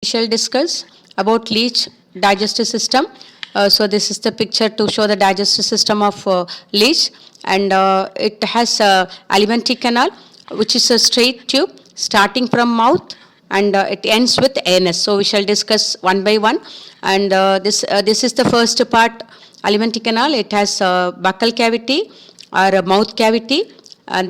We shall discuss about leech digestive system. So this is the picture to show the digestive system of leech, and it has a alimentary canal, which is a straight tube starting from mouth, and it ends with anus. So we shall discuss one by one, and this is the first part, alimentary canal. It has a buccal cavity or a mouth cavity,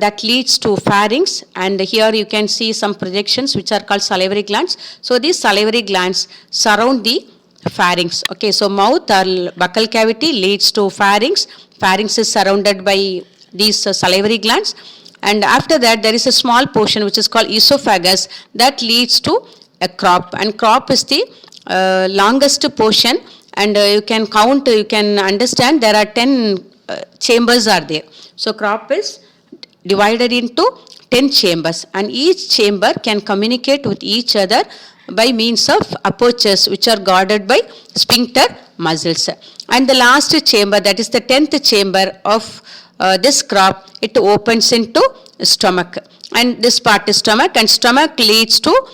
that leads to pharynx, and here you can see some projections which are called salivary glands. So these salivary glands surround the pharynx. Okay, so mouth or buccal cavity leads to pharynx. Pharynx is surrounded by these salivary glands, and after that there is a small portion which is called esophagus that leads to a crop, and crop is the longest portion, and you can count, you can understand there are 10 chambers are there. So crop is divided into 10 chambers, and each chamber can communicate with each other by means of apertures which are guarded by sphincter muscles. And the last chamber, that is the 10th chamber of this crop, it opens into stomach, and this part is stomach, and stomach leads to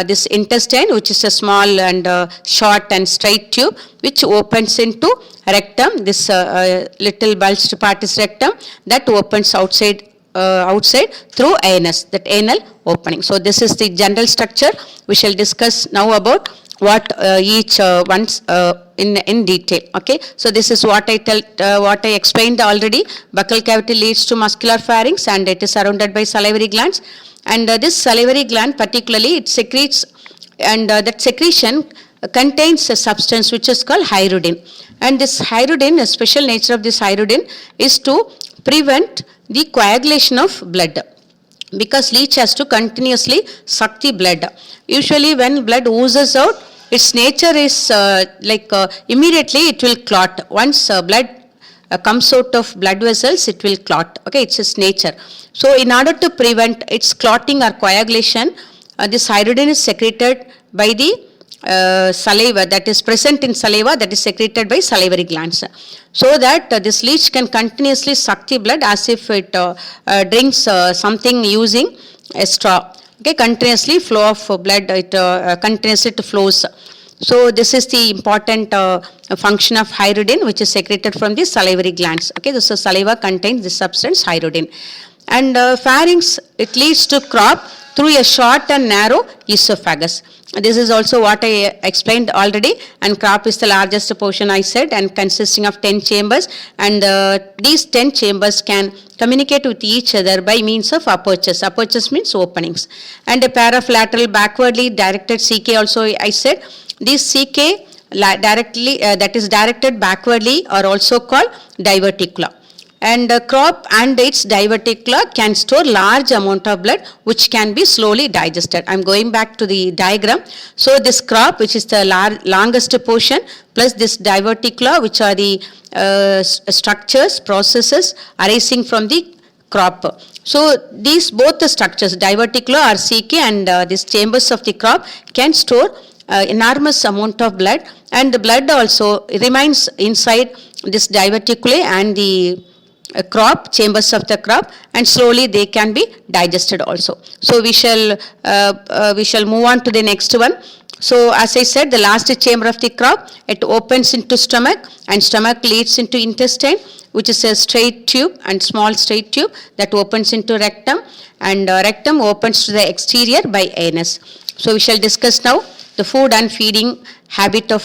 this intestine, which is a small and short and straight tube which opens into rectum. This little bulged part is rectum that opens outside through anus, that anal opening. So this is the general structure. We shall discuss now about what each one's in detail. Okay, so this is what I explained already. Buccal cavity leads to muscular pharynx, and it is surrounded by salivary glands, and this salivary gland particularly, it secretes, and that secretion contains a substance which is called hyoidin, and this hyoidin, a special nature of this hyoidin is to prevent the coagulation of blood, because leech has to continuously suck the blood. Usually when blood oozes out, its nature is immediately it will clot. Once blood comes out of blood vessels, it will clot. Okay, it's its nature. So in order to prevent its clotting or coagulation, this hyoidin is secreted by the saliva, that is present in saliva, that is secreted by salivary glands, so that this leech can continuously suck the blood as if it drinks something using a straw. Okay, continuously flow of blood, it continuously it flows. So this is the important function of hyoidin, which is secreted from the salivary glands. Okay, so saliva contains this substance hyoidin, and pharynx, it leads to crop through a short and narrow esophagus. This is also what I explained already, and crop is the largest portion I said, and consisting of 10 chambers, and these 10 chambers can communicate with each other by means of apertures. Apertures means openings, and a pair of lateral backwardly directed CK also I said. These CK directly that is directed backwardly are also called diverticula. And crop and its diverticula can store large amount of blood which can be slowly digested. I am going back to the diagram. So this crop, which is the longest portion, plus this diverticula, which are the structures, processes arising from the crop. So these both the structures, diverticula or CK, and these chambers of the crop can store enormous amount of blood, and the blood also remains inside this diverticulae and the crop, chambers of the crop, and slowly they can be digested also. So we shall move on to the next one. So as I said, the last chamber of the crop, it opens into stomach, and stomach leads into intestine, which is a straight tube and small straight tube that opens into rectum, and rectum opens to the exterior by anus. So we shall discuss now the food and feeding habit of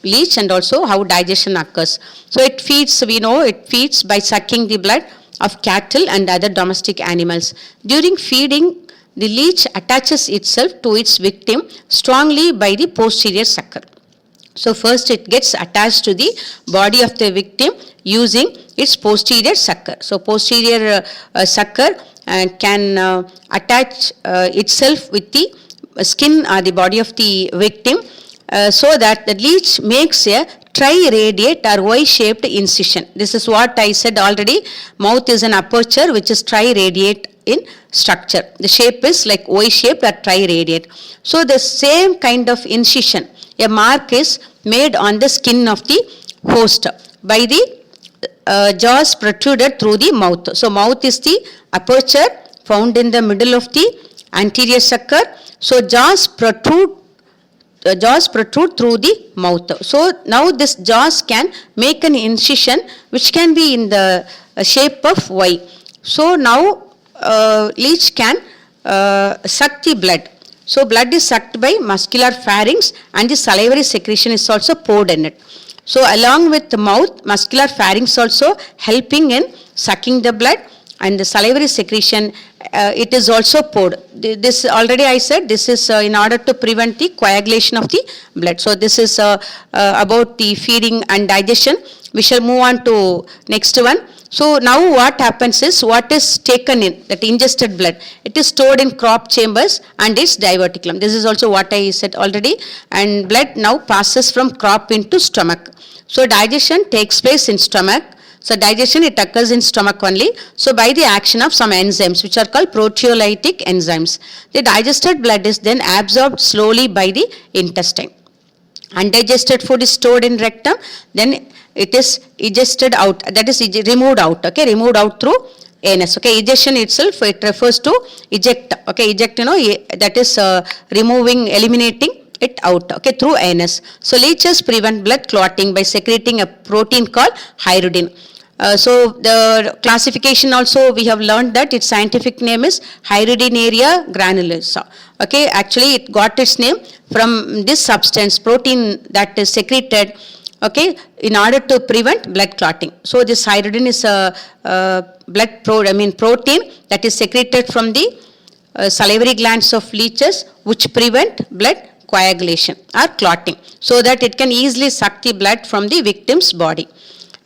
leech, and also how digestion occurs. So it feeds, we know it feeds by sucking the blood of cattle and other domestic animals. During feeding, the leech attaches itself to its victim strongly by the posterior sucker. So first it gets attached to the body of the victim using its posterior sucker. So posterior sucker can attach itself with the skin or the body of the victim, so that the leech makes a triradiate or Y-shaped incision. This is what I said already. Mouth is an aperture which is triradiate in structure. The shape is like Y-shaped or triradiate. So the same kind of incision, a mark is made on the skin of the host by the jaws protruded through the mouth. So mouth is the aperture found in the middle of the anterior sucker. So jaws protrude jaws protrude through the mouth. So now this jaws can make an incision which can be in the shape of Y. So now leech can suck the blood. So blood is sucked by muscular pharynx and the salivary secretion is also poured in it. So along with the mouth, muscular pharynx also helping in sucking the blood, and the salivary secretion it is also poured. This already I said, this is in order to prevent the coagulation of the blood. So this is about the feeding and digestion. We shall move on to next one. So now what happens is, what is taken in, that ingested blood, it is stored in crop chambers and its diverticulum. This is also what I said already, and blood now passes from crop into stomach. So digestion takes place in stomach. So digestion, it occurs in stomach only. So by the action of some enzymes which are called proteolytic enzymes, the digested blood is then absorbed slowly by the intestine. Undigested food is stored in rectum, then it is egested out, that is removed out, okay, removed out through anus. Okay, egestion itself, it refers to eject, okay, eject, that is removing, eliminating it out, okay, through anus. So leeches prevent blood clotting by secreting a protein called hyaridin. So the classification also we have learned that its scientific name is Hyaridinaria granulosa. Okay, actually it got its name from this substance, protein that is secreted, okay, in order to prevent blood clotting. So this hyaridin is a protein that is secreted from the salivary glands of leeches, which prevent blood coagulation or clotting, so that it can easily suck the blood from the victim's body.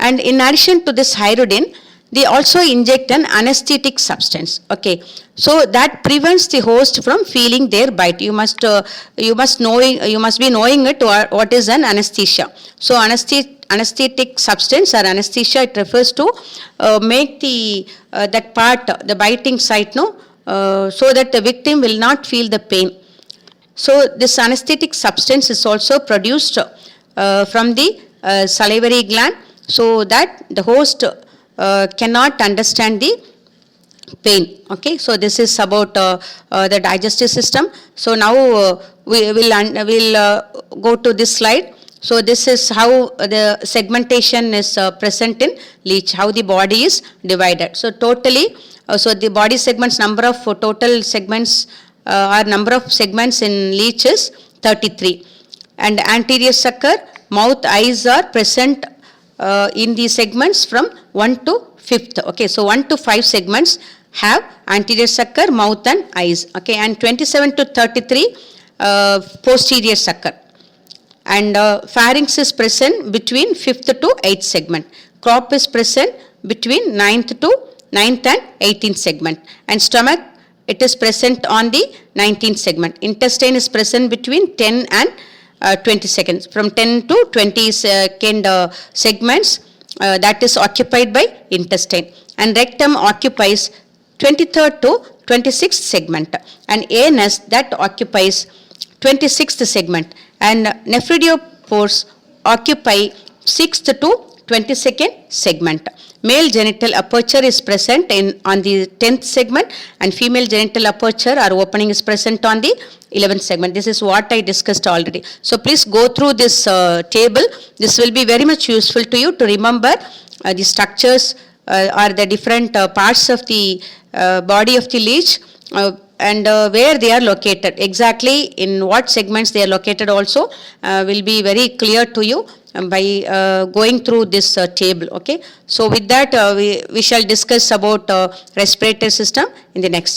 And in addition to this hyaridin, they also inject an anesthetic substance. Okay, so that prevents the host from feeling their bite. You must be knowing it, what is an anesthesia. So anesthetic substance or anesthesia, it refers to make the that part, the biting site, so that the victim will not feel the pain. So this anesthetic substance is also produced from the salivary gland, so that the host cannot understand the pain. Okay, so this is about the digestive system. So now we will go to this slide. So this is how the segmentation is present in leech, how the body is divided. So totally, so the body segments, number of total segments or number of segments in leech is 33. And anterior sucker, mouth, eyes are present in the segments from 1 to 5th. Okay, so 1 to 5 segments have anterior sucker, mouth and eyes. Okay, and 27 to 33 posterior sucker. And pharynx is present between 5th to 8th segment. Crop is present between 9th and 18th segment. And stomach, it is present on the 19th segment. Intestine is present between 10 and 20 seconds. From 10 to 20 segments that is occupied by intestine. And rectum occupies 23rd to 26th segment. And anus, that occupies 26th segment. And nephrodiopores occupy 6th to 22nd segment. Male genital aperture is present on the 10th segment, and female genital aperture or opening is present on the 11th segment. This is what I discussed already. So please go through this table. This will be very much useful to you to remember the structures or the different parts of the body of the leech, and where they are located, exactly in what segments they are located also will be very clear to you by going through this table. Okay, so with that we shall discuss about respiratory system in the next